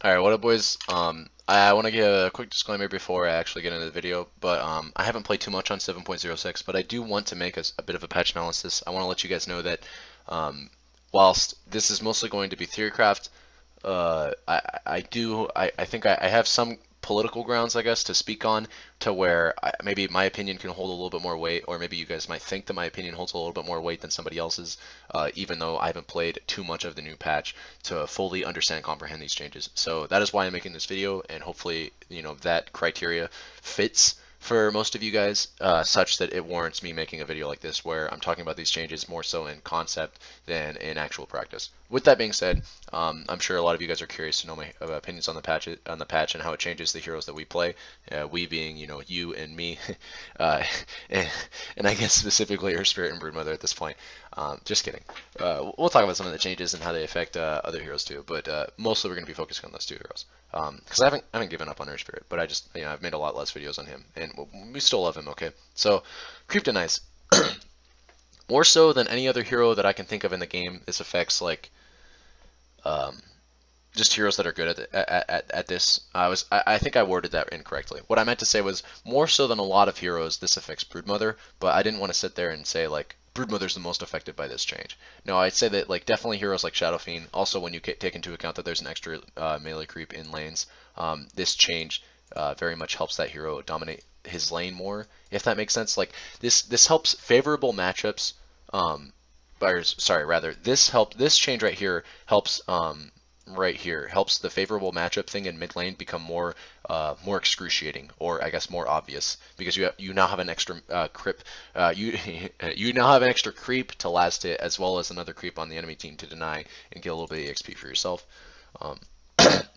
Alright, what up boys? I want to give a quick disclaimer before I actually get into the video, but I haven't played too much on 7.06, but I do want to make a bit of a patch analysis. I want to let you guys know that whilst this is mostly going to be theorycraft, I think I have some political grounds, I guess, to speak on to where maybe my opinion can hold a little bit more weight, or maybe you guys might think that my opinion holds a little bit more weight than somebody else's, even though I haven't played too much of the new patch to fully understand and comprehend these changes. So that is why I'm making this video, and hopefully, that criteria fits for most of you guys, such that it warrants me making a video like this where I'm talking about these changes more so in concept than in actual practice. With that being said, I'm sure a lot of you guys are curious to know my opinions on the patch and how it changes the heroes that we play. We being, you and me, and I guess specifically Earth Spirit and Broodmother at this point. Just kidding. We'll talk about some of the changes and how they affect other heroes too, but mostly we're going to be focusing on those two heroes. Because I haven't given up on Earth Spirit, but I just, I've made a lot less videos on him, and we still love him, okay? So, Creep Denies. More so than any other hero that I can think of in the game, this affects, like, just heroes that are good at this. I think I worded that incorrectly. What I meant to say was, more so than a lot of heroes, this affects Broodmother, but I didn't want to sit there and say, like, Broodmother's the most affected by this change. No, I'd say that, like, definitely heroes like Shadow Fiend. Also, when you take into account that there's an extra melee creep in lanes, this change very much helps that hero dominate his lane more, if that makes sense. Like, this helps favorable matchups. Or sorry, rather, this change right here helps the favorable matchup thing in mid lane become more excruciating, or I guess more obvious, because you now have an extra creep you now have an extra creep to last hit, as well as another creep on the enemy team to deny and get a little bit of XP for yourself. Um,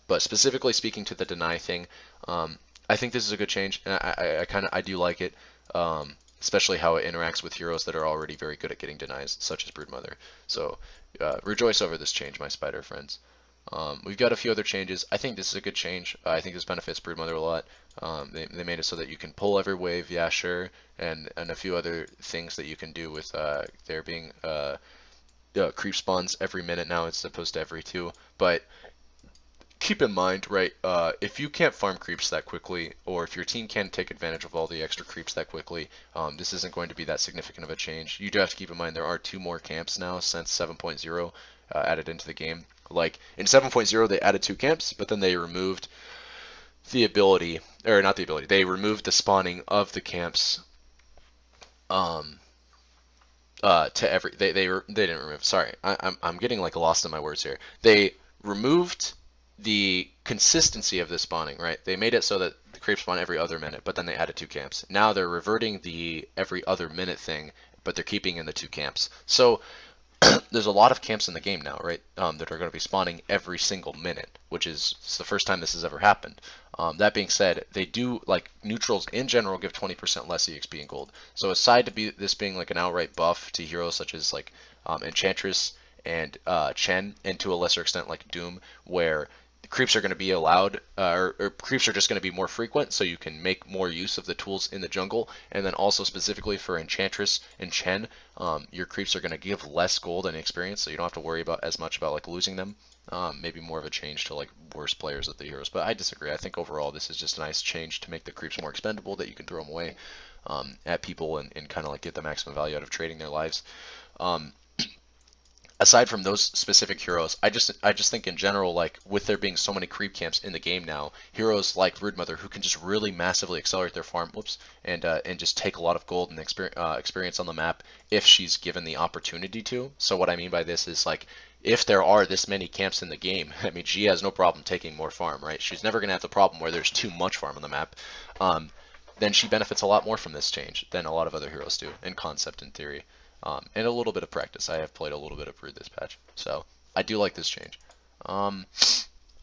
but specifically speaking to the deny thing, I think this is a good change, and I do like it. Especially how it interacts with heroes that are already very good at getting denies, such as Broodmother. So rejoice over this change, my spider friends. We've got a few other changes. I think this is a good change. I think this benefits Broodmother a lot. They made it so that you can pull every wave, yeah, sure, and a few other things that you can do with there being creep spawns every minute now as opposed to every two. But keep in mind, right, if you can't farm creeps that quickly, or if your team can't take advantage of all the extra creeps that quickly, this isn't going to be that significant of a change. You do have to keep in mind there are 2 more camps now since 7.0 added into the game. Like, in 7.0 they added 2 camps, but then they removed the ability, or not the ability, they removed the spawning of the camps to every, they didn't remove, sorry, I'm getting like lost in my words here. They removed the consistency of the spawning, right? They made it so that the creeps spawn every other minute, but then they added 2 camps. Now they're reverting the every other minute thing, but they're keeping in the 2 camps. So there's a lot of camps in the game now, right? That are going to be spawning every single minute, which is the first time this has ever happened. That being said, they do, like, neutrals in general give 20% less EXP and gold. So aside to this being like an outright buff to heroes such as like Enchantress and Chen, and to a lesser extent like Doom, where creeps are going to be allowed, or creeps are just going to be more frequent, so you can make more use of the tools in the jungle. And then also specifically for Enchantress and Chen, your creeps are going to give less gold and experience, so you don't have to worry about as much about like losing them. Maybe more of a change to like worse players of the heroes, but I disagree. I think overall this is just a nice change to make the creeps more expendable, that you can throw them away at people and kind of like get the maximum value out of trading their lives. Aside from those specific heroes, I just think in general, like, with there being so many creep camps in the game now, heroes like Broodmother who can just really massively accelerate their farm, and just take a lot of gold and experience on the map if she's given the opportunity to. So what I mean by this is, like, if there are this many camps in the game, I mean, she has no problem taking more farm, right? She's never gonna have the problem where there's too much farm on the map. Then she benefits a lot more from this change than a lot of other heroes do, in concept and theory. And a little bit of practice. I have played a little bit of Brood this patch, so I do like this change. Not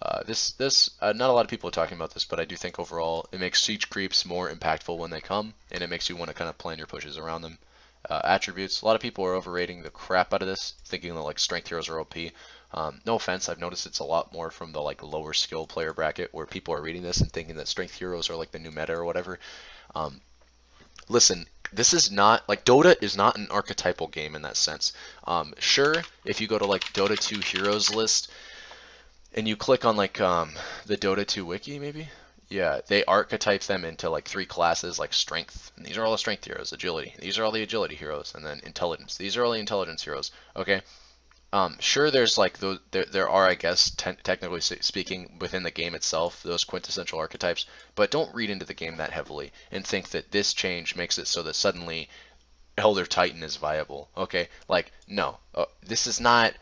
a lot of people are talking about this, but I do think overall it makes siege creeps more impactful when they come, and it makes you want to kind of plan your pushes around them. Attributes. A lot of people are overrating the crap out of this, thinking that like strength heroes are OP. No offense, I've noticed it's a lot more from the like lower skill player bracket, where people are reading this and thinking that strength heroes are like the new meta or whatever. Listen, this is not, like, Dota is not an archetypal game in that sense. Sure, if you go to like Dota 2 heroes list and you click on like the Dota 2 wiki, maybe? Yeah, they archetype them into like three classes, like strength. And these are all the strength heroes, agility. These are all the agility heroes, and then intelligence. These are all the intelligence heroes. Okay. Sure, there's like there are, I guess, technically speaking, within the game itself, those quintessential archetypes, but don't read into the game that heavily and think that this change makes it so that suddenly Elder Titan is viable. Okay, like no, this is not.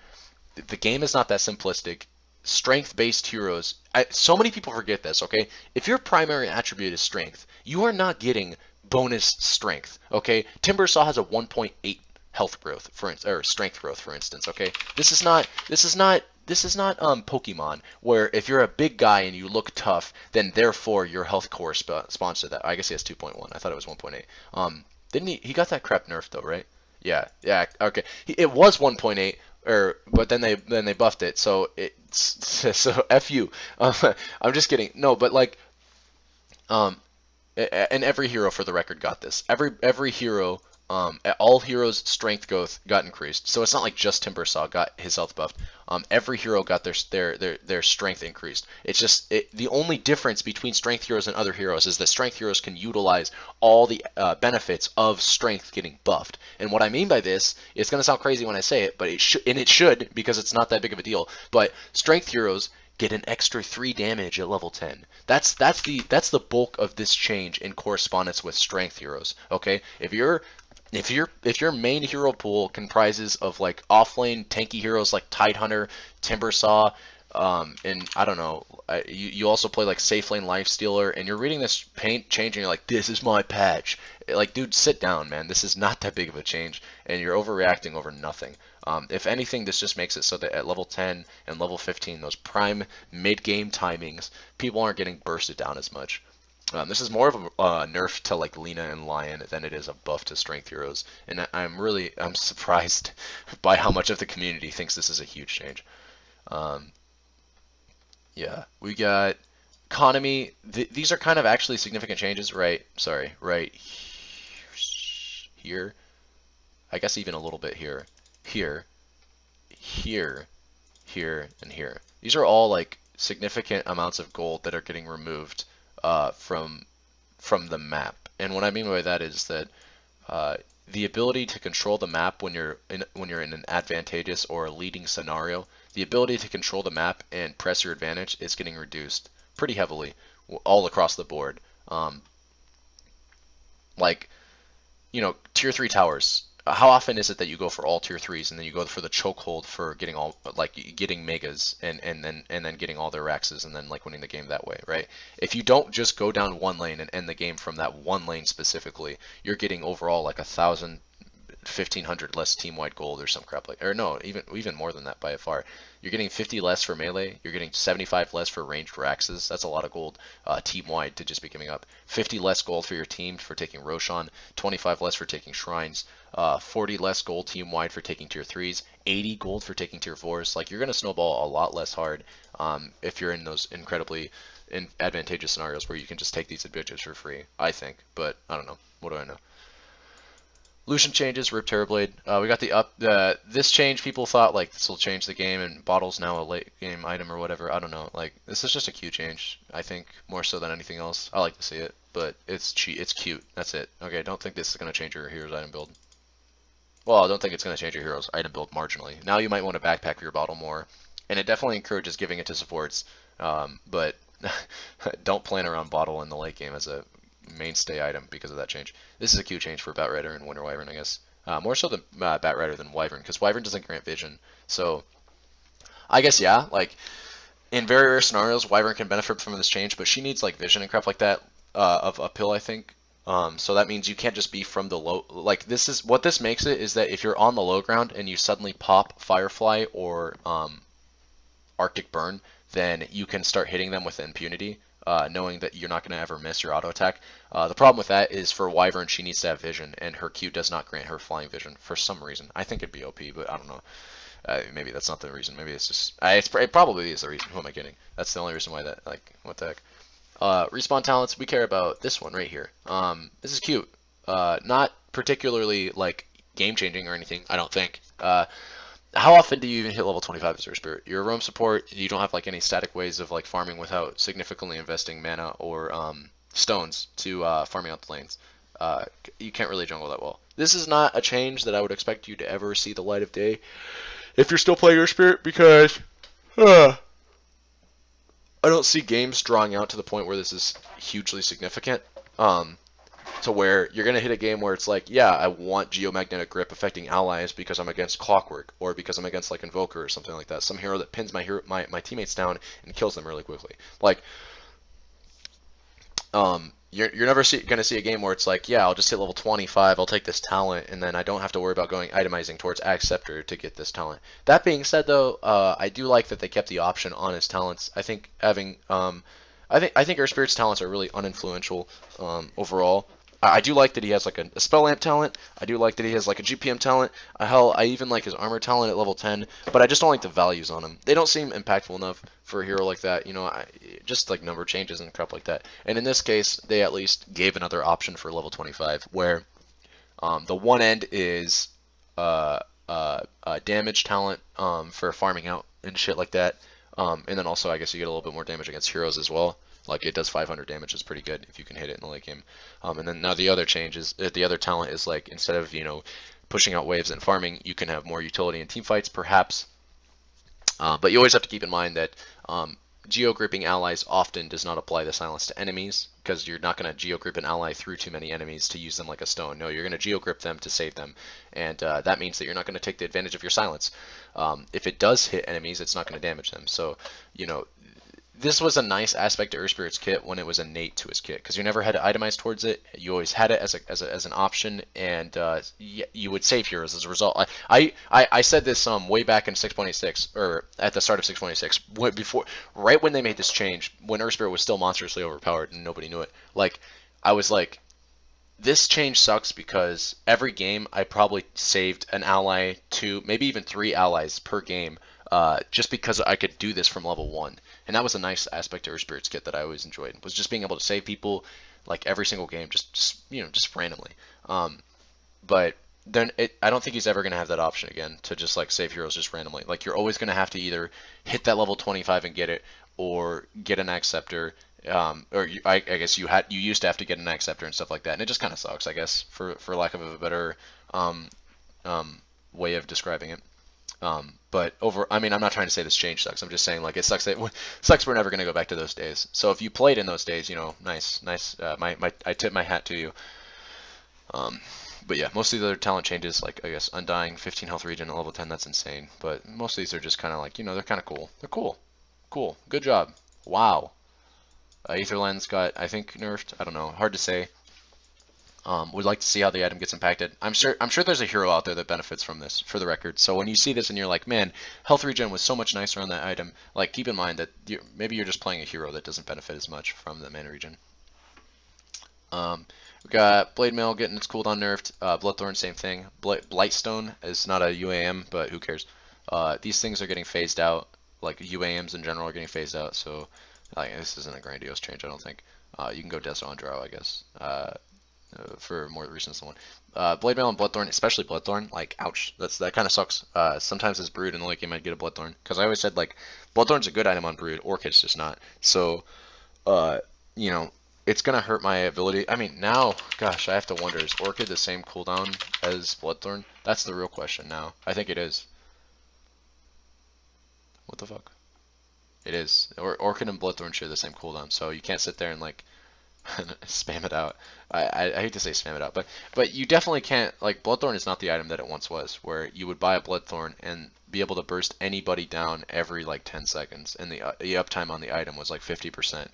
The game is not that simplistic. Strength-based heroes. So many people forget this. Okay, if your primary attribute is strength, you are not getting bonus strength. Okay, Timbersaw has a 1.8 health growth or strength growth, for instance. Okay, this is not Pokemon, where if you're a big guy and you look tough, then therefore your health corresponds to that. I guess he has 2.1. I thought it was 1.8. Didn't he got that crap nerfed though, right? Yeah, yeah, okay. It was 1.8, but then they buffed it, so so F you. I'm just kidding. No, but like, um, and every hero, for the record, got this. Every hero, all heroes' strength growth got increased. So it's not like just Timbersaw got his health buffed. Every hero got their strength increased. It's just the only difference between strength heroes and other heroes is that strength heroes can utilize all the benefits of strength getting buffed. And what I mean by this, it's going to sound crazy when I say it, but it should, because it's not that big of a deal. But strength heroes get an extra 3 damage at level 10. That's the bulk of this change in correspondence with strength heroes. Okay, if your main hero pool comprises of like offlane tanky heroes like Tidehunter, Timbersaw, and I don't know, you also play like safe lane Lifestealer, and you're reading this change and you're like, this is my patch. Like, dude, sit down, man. This is not that big of a change, and you're overreacting over nothing. If anything, this just makes it so that at level 10 and level 15, those prime mid-game timings, people aren't getting bursted down as much. This is more of a nerf to like Lina and Lion than it is a buff to strength heroes, and I'm surprised by how much of the community thinks this is a huge change. Yeah, we got economy. These are kind of actually significant changes, right? Sorry, right here. I guess even a little bit here, here, here, and here. These are all like significant amounts of gold that are getting removed from the map. And what I mean by that is that the ability to control the map when you're in an advantageous or a leading scenario, the ability to control the map and press your advantage is getting reduced pretty heavily all across the board. Like, tier 3 towers. How often is it that you go for all tier 3s and then you go for the chokehold for getting megas and then getting all their Raxes and then like winning the game that way, right? If you don't just go down one lane and end the game from that one lane specifically, you're getting overall like 1,000, 1,500 less team-wide gold or some crap like, or no, even more than that by far. You're getting 50 less for melee. You're getting 75 less for ranged Raxes. That's a lot of gold team-wide to just be giving up. 50 less gold for your team for taking Roshan. 25 less for taking Shrines. 40 less gold team-wide for taking tier 3s. 80 gold for taking tier 4s. Like, you're going to snowball a lot less hard if you're in those incredibly advantageous scenarios where you can just take these objectives for free, I think. But I don't know. What do I know? Lucian changes, Rip Terrorblade. We got this change. People thought like this will change the game, and Bottle's now a late game item or whatever. I don't know. Like, this is just a Q change. I think more so than anything else. I like to see it, but it's cute. That's it. Okay, don't think this is gonna change your hero's item build. Well, I don't think it's gonna change your hero's item build marginally. Now you might want to backpack your Bottle more, and it definitely encourages giving it to supports. But don't plan around Bottle in the late game as a mainstay item because of that change. This is a Q change for Batrider and Winter Wyvern, I guess. More so than Batrider than Wyvern, because Wyvern doesn't grant vision. So I guess, yeah, like in very rare scenarios, Wyvern can benefit from this change, but she needs like vision and crap like that of uphill, I think. So that means you can't just be from the low. Like, this is what this makes it is that if you're on the low ground and you suddenly pop Firefly or Arctic Burn, then you can start hitting them with impunity. Knowing that you're not going to ever miss your auto attack. The problem with that is for Wyvern, she needs to have vision, and her Q does not grant her flying vision for some reason. I think it'd be OP, but I don't know. Maybe that's not the reason. Maybe it's just... it probably is the reason. Who am I kidding? That's the only reason why that... Like, what the heck? Respawn talents, we care about this one right here. This is cute. Not particularly, like, game-changing or anything, I don't think. how often do you even hit level 25 as Earth Spirit? You're a roam support. You don't have like any static ways of like farming without significantly investing mana or stones to farming out the lanes. You can't really jungle that well. This is not a change that I would expect you to ever see the light of day if you're still playing Earth Spirit, because I don't see games drawing out to the point where this is hugely significant. To where you're gonna hit a game where it's like, yeah, I want geomagnetic grip affecting allies because I'm against clockwork, or because I'm against like invoker or something like that. Some hero that pins my teammates down and kills them really quickly. Like, you're never gonna see a game where it's like, yeah, I'll just hit level 25, I'll take this talent, and then I don't have to worry about going itemizing towards Acceptor to get this talent. That being said, though, I do like that they kept the option on his talents. I think having I think Earth Spirit's talents are really uninfluential overall. I do like that he has like a spell lamp talent. I do like that he has like a GPM talent. Hell, I even like his armor talent at level 10, but I just don't like the values on him. They don't seem impactful enough for a hero like that. You know, just like number changes and crap like that. And in this case, they at least gave another option for level 25, where the one end is damage talent for farming out and shit like that. And then also, I guess you get a little bit more damage against heroes as well. Like, it does 500 damage, is pretty good if you can hit it in the late game. And then now the other change is, the other talent is like, instead of, you know, pushing out waves and farming, you can have more utility in team fights, perhaps. But you always have to keep in mind that geo-gripping allies often does not apply the silence to enemies, because you're not going to geo-grip an ally through too many enemies to use them like a stone. No, you're going to geo-grip them to save them, and that means that you're not going to take the advantage of your silence. If it does hit enemies, it's not going to damage them. So, you know, this was a nice aspect to Earth Spirit's kit when it was innate to his kit, because you never had to itemize towards it. You always had it as an option, and you would save heroes as a result. I said this way back in 6.86, or at the start of 6.86, before, right when they made this change, when Earth Spirit was still monstrously overpowered and nobody knew it. Like, I was like, this change sucks, because every game I probably saved an ally, 2, maybe even 3 allies per game, just because I could do this from level 1. And that was a nice aspect of Earth Spirit's kit that I always enjoyed, was just being able to save people like every single game, just you know, just randomly. But then I don't think he's ever going to have that option again, to just like save heroes just randomly. Like, you're always going to have to either hit that level 25 and get it, or get an Acceptor. I guess you used to have to get an Acceptor and stuff like that, and it just kind of sucks, I guess, for lack of a better way of describing it. But I mean, I'm not trying to say this change sucks. I'm just saying, like, it sucks that we're never going to go back to those days. So if you played in those days, you know, nice. I tip my hat to you. But yeah, most of the other talent changes, like, I guess, Undying, 15 health regen at level 10, that's insane. But most of these are just kind of like, you know, they're kind of cool. They're cool. Cool. Good job. Wow. Aether Lens got, I think, nerfed. I don't know. Hard to say. Would like to see how the item gets impacted. I'm sure there's a hero out there that benefits from this, for the record. So when you see this and you're like, man, health regen was so much nicer on that item, like, keep in mind that maybe you're just playing a hero that doesn't benefit as much from the mana regen. We got Blade Mail getting its cooldown nerfed. Bloodthorn, same thing. Blightstone is not a UAM, but who cares? These things are getting phased out. Like, UAMs in general are getting phased out, so this isn't a grandiose change, I don't think. You can go Deso on Drow, I guess. For more recent one. Blade Mail and Bloodthorn, especially Bloodthorn, like, ouch, that kind of sucks. Sometimes as Brood in the late game I'd get a Bloodthorn, because I always said, like, Bloodthorn's a good item on Brood, Orchid's just not. So, you know, it's gonna hurt my ability. I mean, now, gosh, I have to wonder, is Orchid the same cooldown as Bloodthorn? That's the real question now. I think it is. What the fuck? It is. Orchid and Bloodthorn share the same cooldown, so you can't sit there and, like, spam it out. I hate to say spam it out, but you definitely can't, like, Bloodthorn is not the item that it once was, where you would buy a Bloodthorn and be able to burst anybody down every like 10 seconds, and the uptime on the item was like 50%.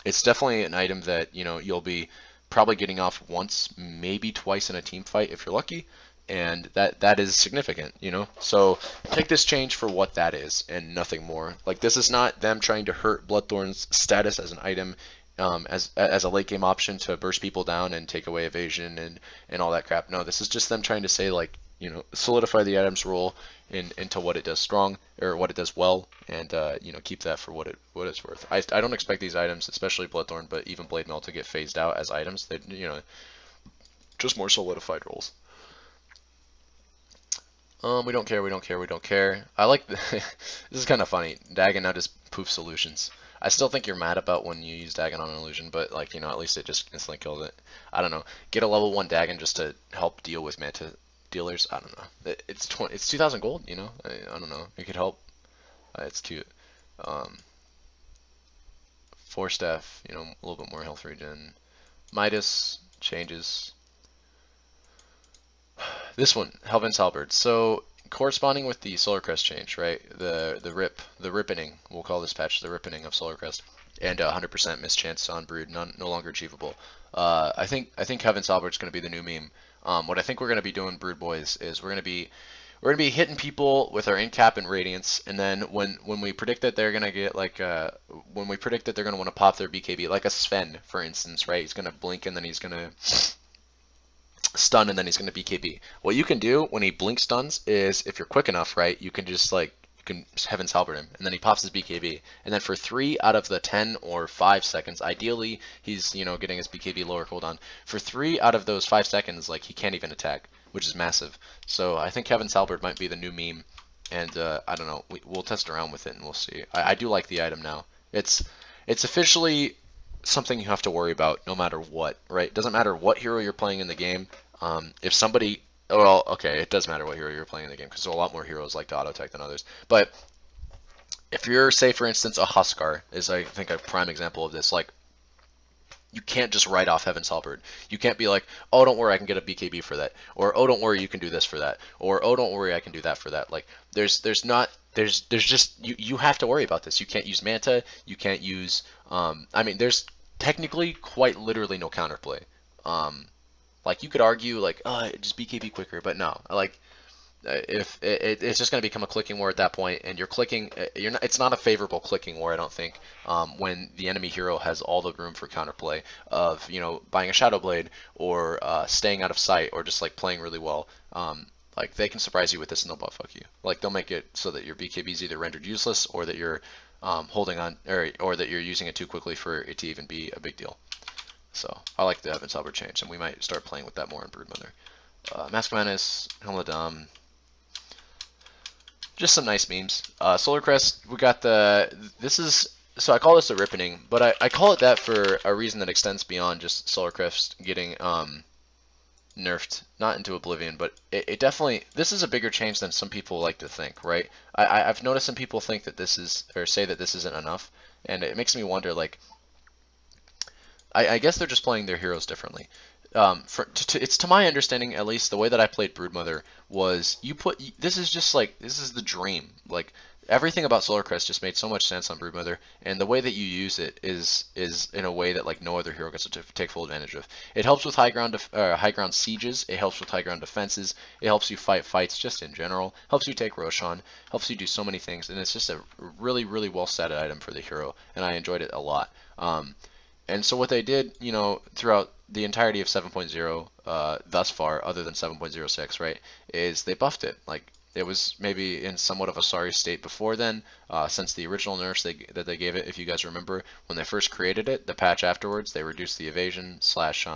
It's definitely an item that, you know, you'll be probably getting off once, maybe twice in a team fight if you're lucky, and that is significant, you know. So take this change for what that is and nothing more. Like, this is not them trying to hurt Bloodthorn's status as an item, as a late game option to burst people down and take away evasion and all that crap. No, this is just them trying to say, like, you know, solidify the item's role into what it does strong, or what it does well, and you know, keep that for what it's worth. I don't expect these items, especially Bloodthorn, but even Blade Mail, to get phased out as items. They, you know, just more solidified roles. We don't care, we don't care, we don't care. I like the this is kind of funny. Dagon now just poof solutions. I still think you're mad about when you use Dagon on an illusion, but like, you know, at least it just instantly killed it. I don't know. Get a level 1 Dagon just to help deal with Manta dealers. I don't know. It's 2,000 gold, you know? I don't know. It could help. It's cute. Um, 4 staff, you know, a little bit more health regen. Midas changes. This one, Helvin's Halberd. So corresponding with the Solar Crest change, right? The ripening. We'll call this patch the ripening of Solar Crest, and 100% mischance on brood, no longer achievable. I think Helvin's Halberd's going to be the new meme. What I think we're going to be doing, Brood Boys, is we're going to be hitting people with our incap and radiance, and then when we predict that they're gonna get like when we predict that they're gonna want to pop their BKB, like a Sven, for instance, right? He's gonna blink and then he's gonna stun and then he's gonna BKB. What you can do when he blink stuns is, if you're quick enough, right, you can just like Heaven's Halberd him, and then he pops his BKB, and then for 3 out of the 10 or 5 seconds, ideally he's, you know, getting his BKB lower cooldown. For 3 out of those 5 seconds, like, he can't even attack, which is massive. So I think Heaven's Halberd might be the new meme, and I don't know, we'll test around with it and we'll see. I do like the item now. It's officially something you have to worry about no matter what, right? It doesn't matter what hero you're playing in the game. If somebody, well, okay, it does matter what hero you're playing in the game, because there are a lot more heroes like to auto attack than others. But if you're, say, for instance, a Huskar is, I think, a prime example of this. Like, you can't just write off Heaven's Halberd. You can't be like, oh, don't worry, I can get a BKB for that, or oh, don't worry, you can do this for that, or oh, don't worry, I can do that for that. Like, there's just you have to worry about this. You can't use Manta. You can't use. I mean, there's technically quite literally no counterplay. Like, you could argue like, oh, just BKB quicker, but no. Like, if it's just going to become a clicking war at that point, and you're clicking, it's not a favorable clicking war, I don't think, when the enemy hero has all the room for counterplay of, you know, buying a Shadow Blade, or staying out of sight, or just like playing really well. Like, they can surprise you with this and they'll butt fuck you. Like, they'll make it so that your BKB is either rendered useless, or that you're holding on, or that you're using it too quickly for it to even be a big deal. So I like the Heaven's Halberd change, and we might start playing with that more in Broodmother. Mask Madness, Helmadam, just some nice memes. Solar Crest, we got this is, so I call this a ripening, but I call it that for a reason that extends beyond just Solar Crest getting nerfed, not into oblivion, but it definitely, this is a bigger change than some people like to think, right? I've noticed some people think that this is, or say that this isn't enough, and it makes me wonder, like, I guess they're just playing their heroes differently. It's to my understanding, at least, the way that I played Broodmother was, this is just like, this is the dream. Like, everything about Solar Crest just made so much sense on Broodmother, and the way that you use it is in a way that like no other hero gets to take full advantage of. It helps with high ground sieges. It helps with high ground defenses. It helps you fight fights just in general. Helps you take Roshan. Helps you do so many things, and it's just a really, really well set item for the hero, and I enjoyed it a lot. And so what they did, you know, throughout the entirety of 7.0 thus far, other than 7.06, right, is they buffed it. Like, it was maybe in somewhat of a sorry state before then, since the original nerfs that they gave it. If you guys remember, when they first created it, the patch afterwards, they reduced the evasion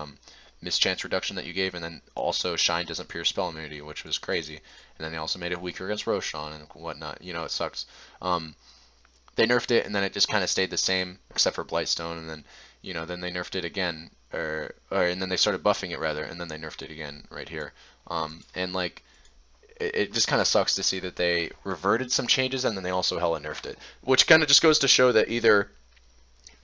/ mischance reduction that you gave, and then also Shine doesn't pierce spell immunity, which was crazy. And then they also made it weaker against Roshan and whatnot. You know, it sucks. They nerfed it, and then it just kind of stayed the same, except for Blightstone, and then, you know, then they nerfed it again, and then they started buffing it rather, and then they nerfed it again right here. And like, it just kind of sucks to see that they reverted some changes, and then they also hella nerfed it, which kind of just goes to show that either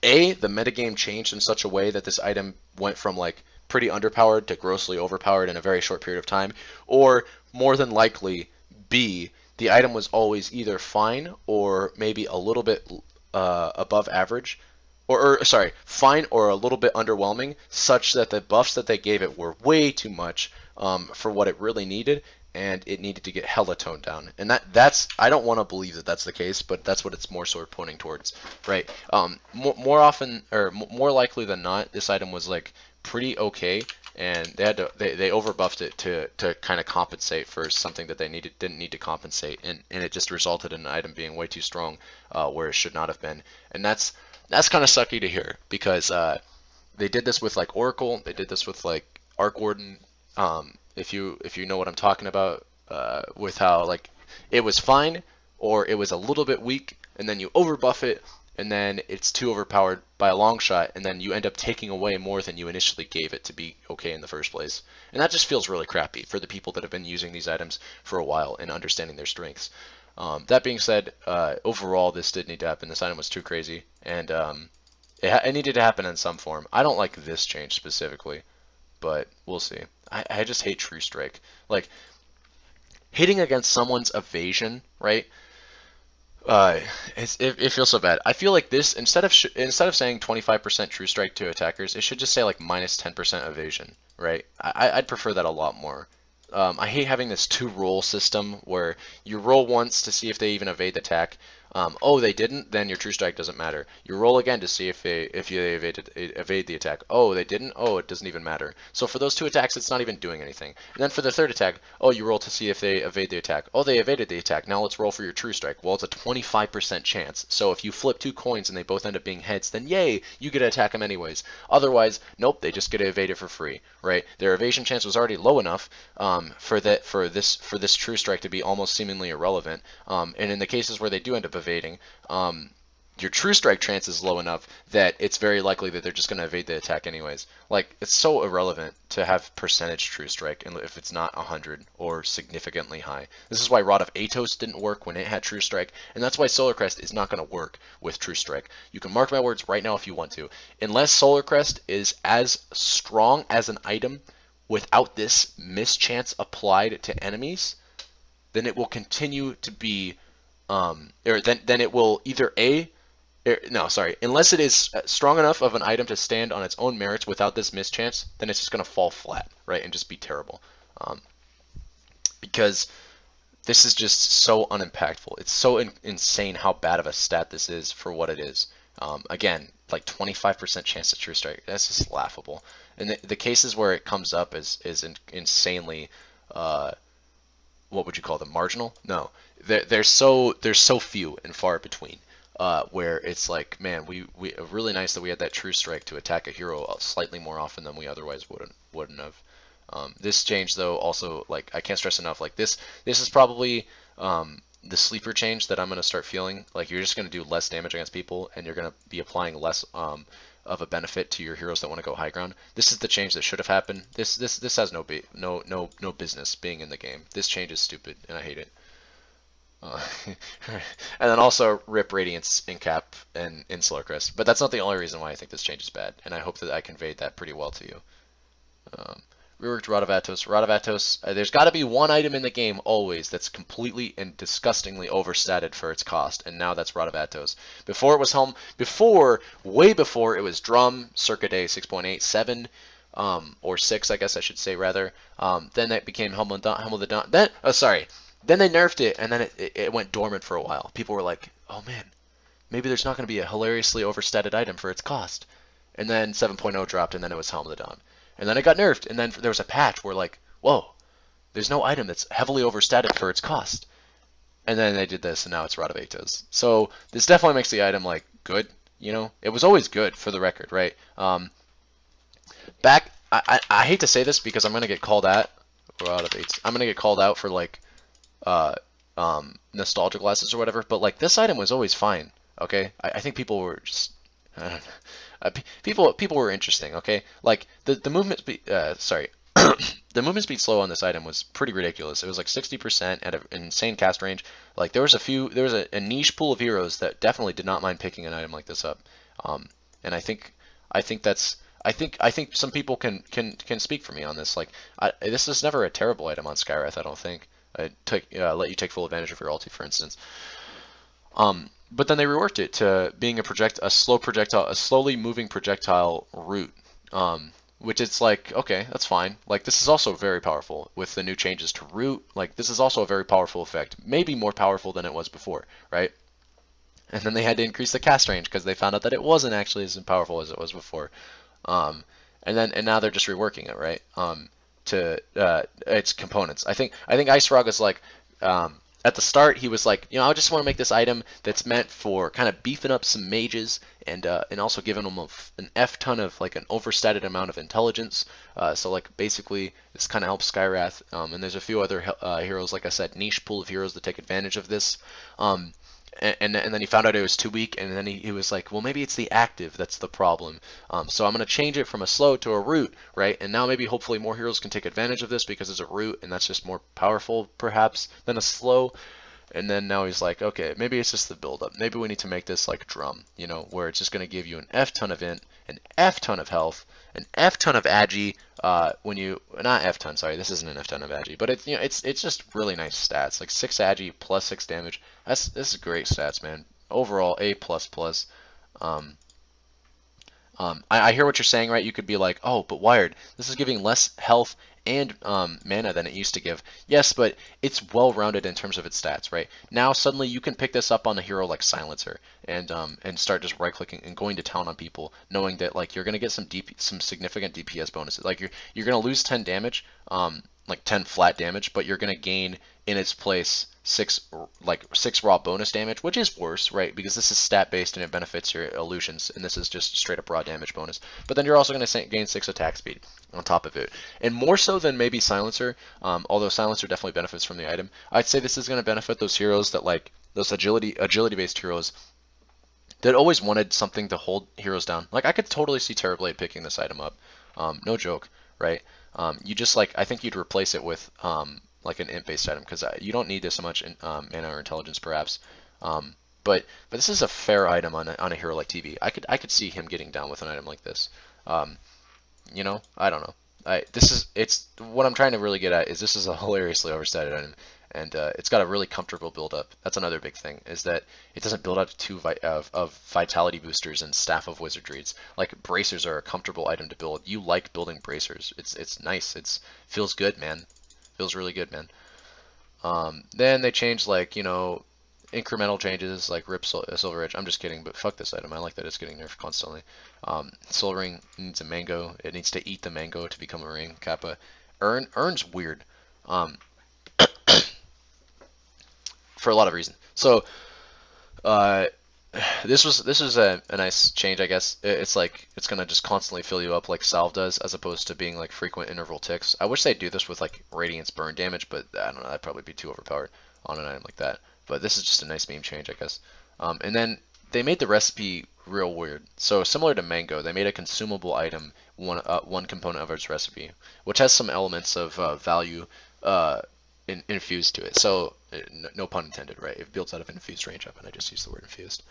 A, the metagame changed in such a way that this item went from like pretty underpowered to grossly overpowered in a very short period of time, or more than likely B, the item was always either fine or maybe a little bit above average, or sorry, fine or a little bit underwhelming, such that the buffs that they gave it were way too much for what it really needed, and it needed to get hella toned down. And that's, I don't want to believe that that's the case, but that's what it's more sort of pointing towards, right? More often, or more likely than not, this item was like pretty okay, and they overbuffed it to kind of compensate for something that they didn't need to compensate, and it just resulted in an item being way too strong where it should not have been. And that's kind of sucky to hear, because they did this with like Oracle, they did this with like Arc Warden. If you know what I'm talking about, with how like it was fine or it was a little bit weak, and then you overbuff it, and then it's too overpowered by a long shot, and then you end up taking away more than you initially gave it to be okay in the first place. And that just feels really crappy for the people that have been using these items for a while and understanding their strengths. That being said, overall, this did need to happen. This item was too crazy, and it needed to happen in some form. I don't like this change specifically, but we'll see. I just hate True Strike. Like, hitting against someone's evasion, right? It feels so bad. I feel like this, instead of saying 25% True Strike to attackers, it should just say like minus 10% evasion, right? I'd prefer that a lot more. I hate having this two roll system where you roll once to see if they even evade the attack. Oh, they didn't, then your True Strike doesn't matter. You roll again to see if you evade the attack. Oh, they didn't. Oh, it doesn't even matter. So for those two attacks, it's not even doing anything. And then for the third attack, oh, you roll to see if they evade the attack. Oh, they evaded the attack. Now let's roll for your True Strike. Well, it's a 25% chance. So if you flip two coins and they both end up being heads, then yay, you get to attack them anyways. Otherwise, nope, they just get to evade it for free, right? Their evasion chance was already low enough for this True Strike to be almost seemingly irrelevant. And in the cases where they do end up evading, your True Strike chance is low enough that it's very likely that they're just going to evade the attack anyways. Like, it's so irrelevant to have percentage True Strike if it's not 100 or significantly high. This is why Rod of Atos didn't work when it had True Strike, and that's why Solar Crest is not going to work with True Strike. You can mark my words right now if you want to. Unless Solar Crest is as strong as an item without this mischance applied to enemies, then it will continue to be, then it will either unless it is strong enough of an item to stand on its own merits without this mischance, then it's just going to fall flat, right, and just be terrible. Because this is just so unimpactful. It's so insane how bad of a stat this is for what it is. Again, like 25% chance to True Strike. That's just laughable. And the cases where it comes up is insanely, what would you call them? Marginal? No, there's so few and far between. Where it's like, man, we really nice that we had that True Strike to attack a hero slightly more often than we otherwise wouldn't have. This change though, also, like, I can't stress enough, like this is probably the sleeper change that I'm going to start feeling. Like, you're just going to do less damage against people, and you're going to be applying less of a benefit to your heroes that want to go high ground. This is the change that should have happened. This has no business being in the game. This change is stupid, and I hate it. And then also rip Radiance in Cap and in Solar Crest. But that's not the only reason why I think this change is bad, and I hope that I conveyed that pretty well to you. Reworked Rod of Atos. Rod of Atos, there's got to be one item in the game always that's completely and disgustingly overstated for its cost, and now that's Rod of Atos. Before it was way before it was Drum, circa day 6.87, or 6, I guess I should say rather. Then it became Helm of the Dawn. Then they nerfed it, and then it went dormant for a while. People were like, oh man, maybe there's not going to be a hilariously overstated item for its cost. And then 7.0 dropped, and then it was Helm of the Dawn. And then it got nerfed, and then there was a patch where like, whoa, there's no item that's heavily overstated for its cost. And then they did this, and now it's Rod of Atos. So this definitely makes the item like good, you know? It was always good, for the record, right? I hate to say this because I'm going to get called out. Rod of Atos. I'm going to get called out for like nostalgia glasses or whatever, but like this item was always fine. Okay, I think people were just people were interesting. Okay, like the movement speed the movement speed slow on this item was pretty ridiculous. It was like 60% at an insane cast range. Like there was a niche pool of heroes that definitely did not mind picking an item like this up. And I think some people can speak for me on this. Like this is never a terrible item on Skywrath, I don't think. Let you take full advantage of your ulti, for instance. But then they reworked it to being a slowly moving projectile route. Which it's like, okay, that's fine. Like this is also very powerful with the new changes to route. Like this is also a very powerful effect, maybe more powerful than it was before, right? And then they had to increase the cast range because they found out that it wasn't actually as powerful as it was before. And now they're just reworking it, right? To its components. I think Ice Frog is like at the start he was like, I just want to make this item that's meant for kind of beefing up some mages and also giving them an F ton of like an overstated amount of intelligence. So like basically this kind of helps Skyrath. And there's a few other heroes, like I said, niche pool of heroes that take advantage of this. And then he found out it was too weak, and then he was like, well, maybe it's the active that's the problem. So I'm going to change it from a slow to a root, right? And now maybe hopefully more heroes can take advantage of this because it's a root, and that's just more powerful perhaps than a slow. And then now he's like, okay, maybe it's just the build-up. Maybe we need to make this like drum, where it's just going to give you an F ton of int, an F ton of health, an F ton of agi. When you not F ton, sorry, this isn't an F ton of agi, but it's just really nice stats, like 6 agi plus 6 damage. This is great stats, man. Overall A plus plus. I hear what you're saying, right? You could be like, oh, but Wired, this is giving less health and mana than it used to give. Yes, but it's well-rounded in terms of its stats, right? Now suddenly you can pick this up on a hero like Silencer and start just right-clicking and going to town on people, knowing that like you're gonna get some significant DPS bonuses. Like you're gonna lose 10 damage, like 10 flat damage, but you're gonna gain in its place 6 raw bonus damage, which is worse, right? Because this is stat based and it benefits your illusions, and this is just straight up raw damage bonus. But then you're also going to gain 6 attack speed on top of it, and more so than maybe Silencer. Although Silencer definitely benefits from the item, I'd say this is going to benefit those heroes that like those agility based heroes that always wanted something to hold heroes down. Like I could totally see Terrorblade picking this item up, no joke, right? You just like I think you'd replace it with like an int-based item because you don't need this so much in, mana or intelligence perhaps. But this is a fair item on a hero like TV. I could see him getting down with an item like this. I don't know. It's what I'm trying to really get at is this is a hilariously overstated item, and it's got a really comfortable build up. That's another big thing is that it doesn't build up to of vitality boosters and staff of wizardries. Like bracers are a comfortable item to build. You like building bracers. It's nice. Feels good, man. Feels really good, man. Then they changed like incremental changes like Rip Silver Edge. I'm just kidding, but fuck this item. I like that it's getting nerfed constantly. Soul Ring needs a mango. It needs to eat the mango to become a ring. Kappa. Urn's weird. For a lot of reasons. So this was a nice change, I guess. It's like it's gonna just constantly fill you up like Salve does, as opposed to being like frequent interval ticks. I wish they'd do this with like Radiance burn damage, but I don't know, that'd probably be too overpowered on an item like that. But this is just a nice meme change, I guess. And then they made the recipe real weird. So similar to Mango, they made a consumable item one component of its recipe, which has some elements of value infused to it. So no pun intended, right? It builds out of infused range up, and I just used the word infused.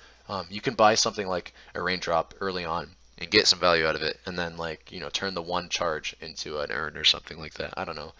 You can buy something like a raindrop early on and get some value out of it, and then like turn the one charge into an urn or something like that. I don't know.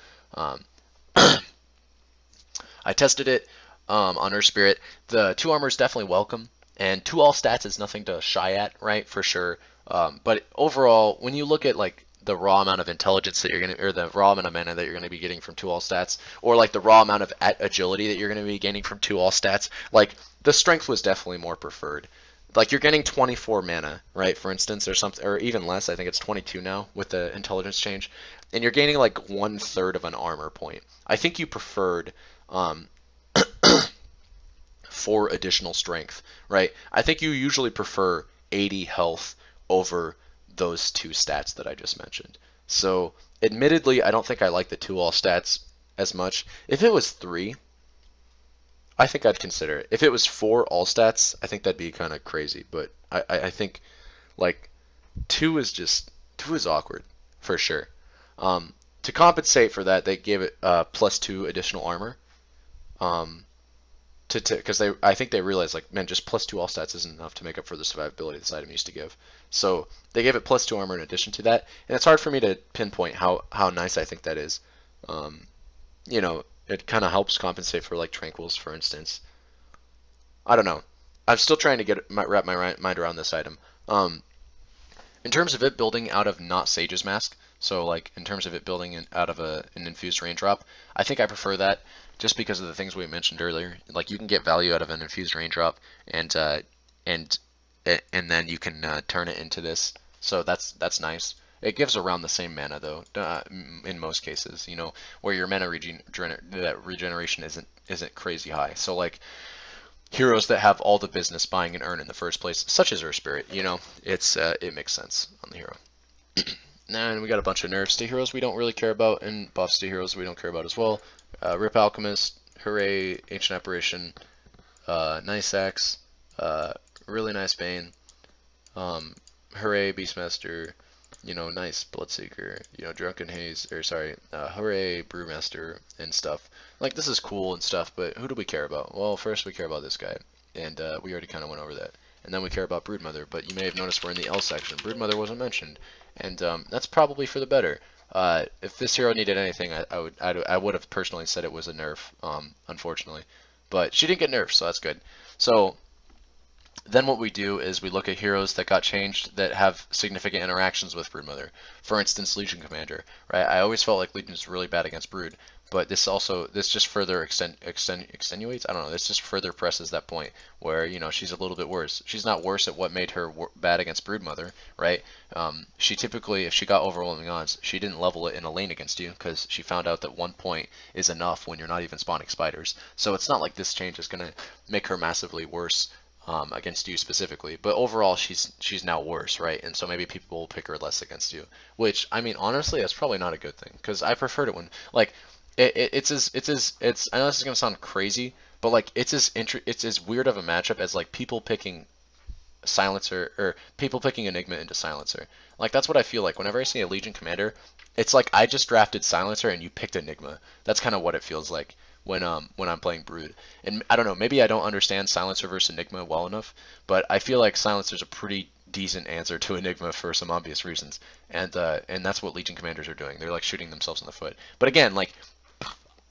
I tested it on Earth Spirit. The 2 armor is definitely welcome, and 2 all stats is nothing to shy at, right? For sure. But overall, when you look at like the raw amount of intelligence that you're gonna, or the raw amount of mana that you're gonna be getting from 2 all stats, or like the raw amount of agility that you're gonna be gaining from 2 all stats, like the strength was definitely more preferred. Like you're getting 24 mana, right? For instance, or something, or even less. I think it's 22 now with the intelligence change, and you're gaining like 1/3 of an armor point. I think you preferred 4 additional strength, right? I think you usually prefer 80 health over those 2 stats that I just mentioned. So admittedly, I don't think I like the 2 all stats as much. If it was 3, I think I'd consider it. If it was 4 all stats, I think that'd be kind of crazy. But I think like 2 is awkward for sure. To compensate for that, they gave it +2 additional armor. Because I think they realized like, man, just +2 all stats isn't enough to make up for the survivability this item used to give. So they gave it +2 armor in addition to that, and it's hard for me to pinpoint how nice I think that is. It kind of helps compensate for like Tranquils, for instance. I don't know. I'm still trying to wrap my mind around this item. In terms of it building out of not Sage's Mask, so like in terms of it building out of an infused raindrop, I think I prefer that just because of the things we mentioned earlier. Like you can get value out of an infused raindrop, and then you can turn it into this. So that's nice. It gives around the same mana though, in most cases, you know, where your mana regeneration isn't crazy high. So like heroes that have all the business buying an urn in the first place, such as Earth Spirit, you know, it makes sense on the hero. And we got a bunch of nerfs to heroes we don't really care about, and buffs to heroes we don't care about as well. Rip Alchemist, Hooray, Ancient Apparition, Nice Axe, really nice Bane, Hooray, Beastmaster, you know, nice Bloodseeker, you know, Drunken Haze, or sorry, Hooray, Brewmaster, and stuff. Like, this is cool and stuff, but who do we care about? Well, first we care about this guy, and we already kind of went over that. And then we care about Broodmother, but you may have noticed we're in the L section. Broodmother wasn't mentioned, and that's probably for the better. If this hero needed anything, I would have personally said it was a nerf, unfortunately. But she didn't get nerfed, so that's good. So then what we do is we look at heroes that got changed that have significant interactions with Broodmother. For instance, Legion Commander, right? I always felt like Legion is really bad against Brood, but this just further extenuates. I don't know. This just further presses that point where, you know, she's a little bit worse. She's not worse at what made her bad against Broodmother, right? She typically, if she got overwhelming odds, she didn't level it in a lane against you because she found out that 1 point is enough when you're not even spawning spiders. So it's not like this change is gonna make her massively worse against you specifically, but overall she's now worse, right? And so maybe people will pick her less against you, which, I mean, honestly, that's probably not a good thing, because I preferred it when, like, it's I know this is gonna sound crazy, but like it's as weird of a matchup as like people picking Silencer, or people picking Enigma into Silencer. Like, that's what I feel like whenever I see a Legion Commander. It's like I just drafted Silencer and you picked Enigma. That's kind of what it feels like when I'm playing Brood. And I don't know, maybe I don't understand Silencer versus Enigma well enough, but I feel like Silencer's a pretty decent answer to Enigma for some obvious reasons. And that's what Legion Commanders are doing. They're like shooting themselves in the foot. But again, like,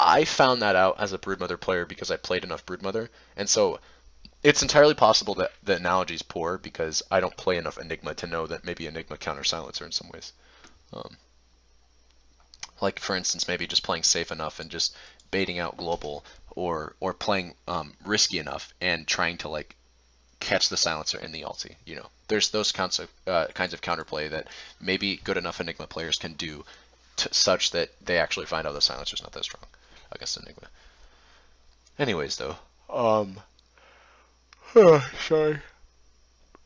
I found that out as a Broodmother player because I played enough Broodmother, and so it's entirely possible that the analogy is poor because I don't play enough Enigma to know that maybe Enigma counter Silencer in some ways. Um, like, for instance, maybe just playing safe enough and just baiting out global, or playing risky enough and trying to like catch the Silencer in the ulti. You know, there's those kinds of counterplay that maybe good enough Enigma players can do such that they actually find out the Silencer's not that strong against Enigma. Anyways, though, sorry.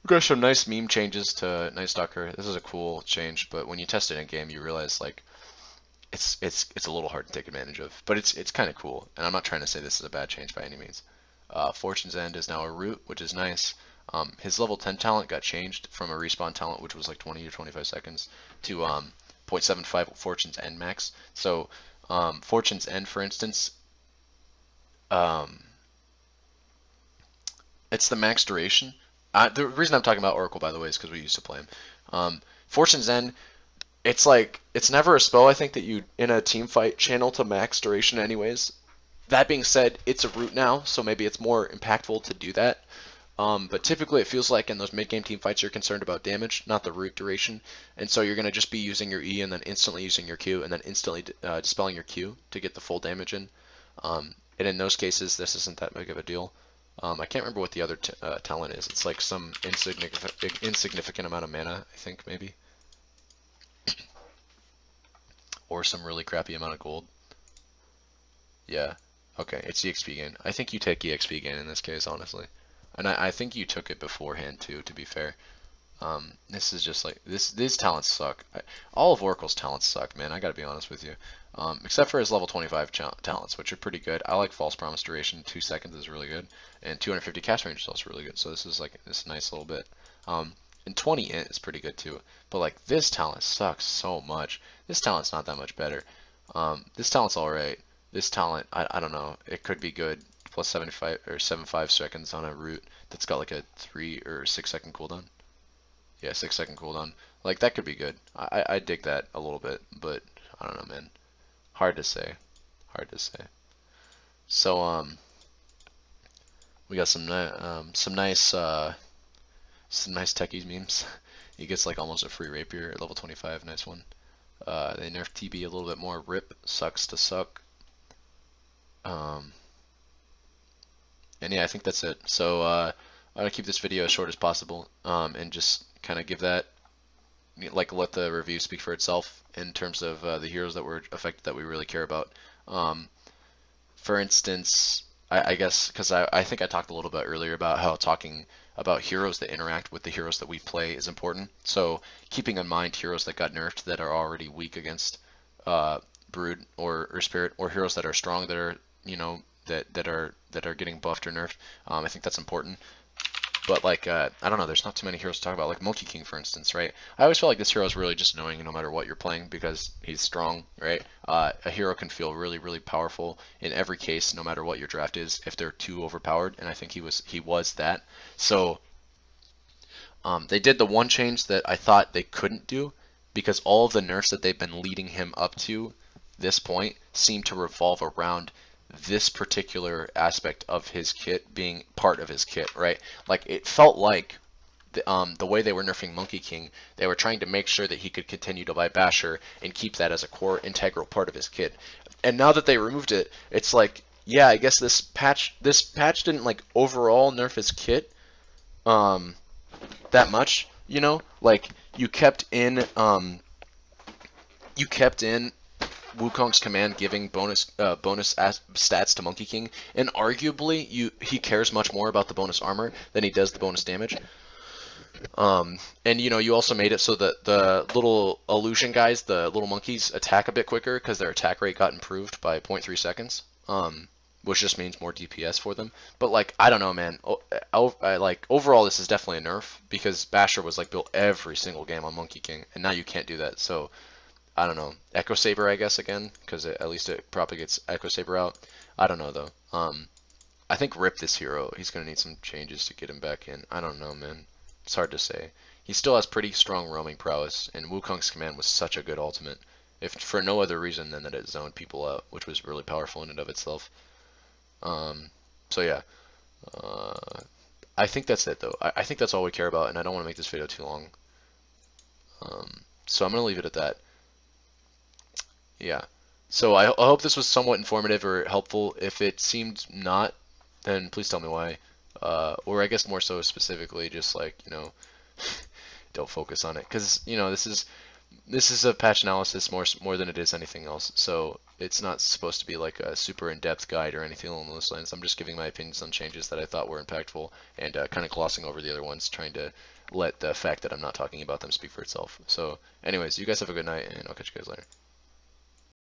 We got some nice meme changes to Night Stalker. This is a cool change, but when you test it in game, you realize like it's a little hard to take advantage of. But it's kind of cool, and I'm not trying to say this is a bad change by any means. Fortune's End is now a root, which is nice. His level 10 talent got changed from a respawn talent, which was like 20 to 25 seconds, to 0.75 Fortune's End max. So Fortune's End, for instance, it's the max duration. The reason I'm talking about Oracle, by the way, is because we used to play him. Fortune's End, it's like, it's never a spell, I think, that you, in a team fight, channel to max duration anyways. That being said, it's a root now, so maybe it's more impactful to do that. But typically it feels like in those mid-game team fights you're concerned about damage, not the root duration. And so you're going to just be using your E and then instantly using your Q and then instantly dispelling your Q to get the full damage in. And in those cases, this isn't that big of a deal. I can't remember what the other talent is. It's like some insignificant amount of mana, I think, maybe. Or some really crappy amount of gold. Yeah. Okay, it's EXP gain. I think you take EXP gain in this case, honestly. And I think you took it beforehand, too, to be fair. This is just like, these talents suck. All of Oracle's talents suck, man, I gotta be honest with you. Except for his level 25 talents, which are pretty good. I like False Promise Duration, 2 seconds is really good. And 250 cast range is also really good, so this is like this nice little bit. And 20 int is pretty good too. But like, this talent sucks so much. This talent's not that much better. This talent's alright. This talent, I don't know, it could be good. Plus 75 or 75 seconds on a root that's got like a 3 or 6 second cooldown. Yeah, 6 second cooldown. Like, that could be good. I dig that a little bit, but I don't know, man. Hard to say. Hard to say. So we got some nice techies memes. He gets like almost a free rapier at level 25. Nice one. They nerfed TB a little bit more. Rip sucks to suck. And yeah, I think that's it. So I'm gonna keep this video as short as possible, and just kind of give that like let the review speak for itself in terms of the heroes that were affected that we really care about. Um, for instance, I guess because I think I talked a little bit earlier about how talking about heroes that interact with the heroes that we play is important. So keeping in mind heroes that got nerfed that are already weak against Brood or Spirit, or heroes that are strong that are that are getting buffed or nerfed. I think that's important. But like, I don't know, there's not too many heroes to talk about. Like Monkey King, for instance, right? I always feel like this hero is really just annoying no matter what you're playing because he's strong, right? A hero can feel really, really powerful in every case, no matter what your draft is, if they're too overpowered, and I think he was that. So they did the one change that I thought they couldn't do because all of the nerfs that they've been leading him up to this point seem to revolve around this particular aspect of his kit being part of his kit, right? Like it felt like the way they were nerfing Monkey King, they were trying to make sure that he could continue to buy Basher and keep that as a core integral part of his kit. And now that they removed it, it's like, yeah, I guess this patch didn't like overall nerf his kit that much, like you kept in Wukong's command giving bonus stats to Monkey King, and arguably he cares much more about the bonus armor than he does the bonus damage. And you also made it so that the little illusion guys, the little monkeys, attack a bit quicker because their attack rate got improved by 0.3 seconds. Which just means more DPS for them. But like, I don't know, man. Like overall, this is definitely a nerf because Basher was like built every single game on Monkey King, and now you can't do that. So I don't know. Echo Saber, I guess again, because at least it propagates Echo Saber out. I don't know though. I think rip this hero. He's gonna need some changes to get him back in. I don't know, man. It's hard to say. He still has pretty strong roaming prowess, and Wukong's command was such a good ultimate, if for no other reason than that it zoned people out, which was really powerful in and of itself. So yeah, I think that's it though. I think that's all we care about, and I don't want to make this video too long. So I'm gonna leave it at that. Yeah. So I hope this was somewhat informative or helpful. If it seemed not, then please tell me why. Or I guess more so specifically, just like don't focus on it, because this is a patch analysis more than it is anything else. So it's not supposed to be like a super in-depth guide or anything along those lines. I'm just giving my opinions on changes that I thought were impactful and kind of glossing over the other ones, trying to let the fact that I'm not talking about them speak for itself. So anyways, you guys have a good night, and I'll catch you guys later.